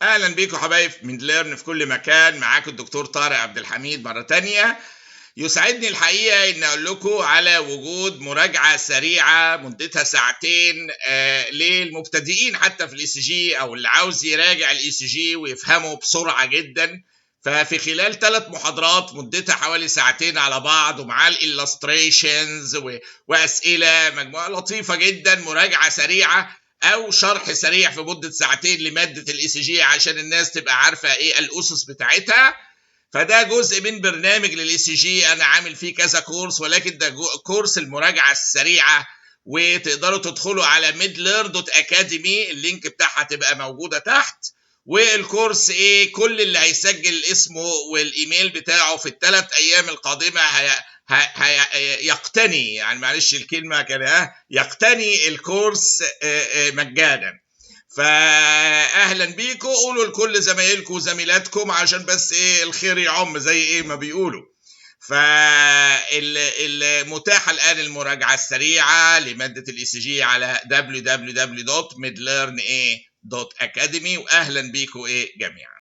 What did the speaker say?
اهلا بيكم حبايب من ليرن في كل مكان. معاكم الدكتور طارق عبد الحميد مره تانية. يسعدني الحقيقه ان اقول لكم على وجود مراجعه سريعه مدتها ساعتين للمبتدئين حتى في الاي سي جي، او اللي عاوز يراجع الاي سي جي ويفهمه بسرعه جدا. ففي خلال 3 محاضرات مدتها حوالي ساعتين على بعض، ومعاه الالستريشنز واسئله، مجموعه لطيفه جدا، مراجعه سريعه او شرح سريع في مده ساعتين لماده الاي سي جي عشان الناس تبقى عارفه ايه الاسس بتاعتها. فده جزء من برنامج للاي سي جي، انا عامل فيه كذا كورس، ولكن ده كورس المراجعه السريعه. وتقدروا تدخلوا على midlearn.academy، اللينك بتاعها تبقى موجوده تحت. والكورس ايه، كل اللي هيسجل اسمه والايميل بتاعه في ال3 ايام القادمه يقتني، يعني معلش الكلمه كده، يقتني الكورس مجانا. فاهلا بيكم، قولوا لكل زمايلكم وزميلاتكم عشان بس ايه الخير يعم زي ايه ما بيقولوا. فالمتاحه الان المراجعه السريعه لماده الاي سي جي على www.midlearn.academy، واهلا بيكم جميعا.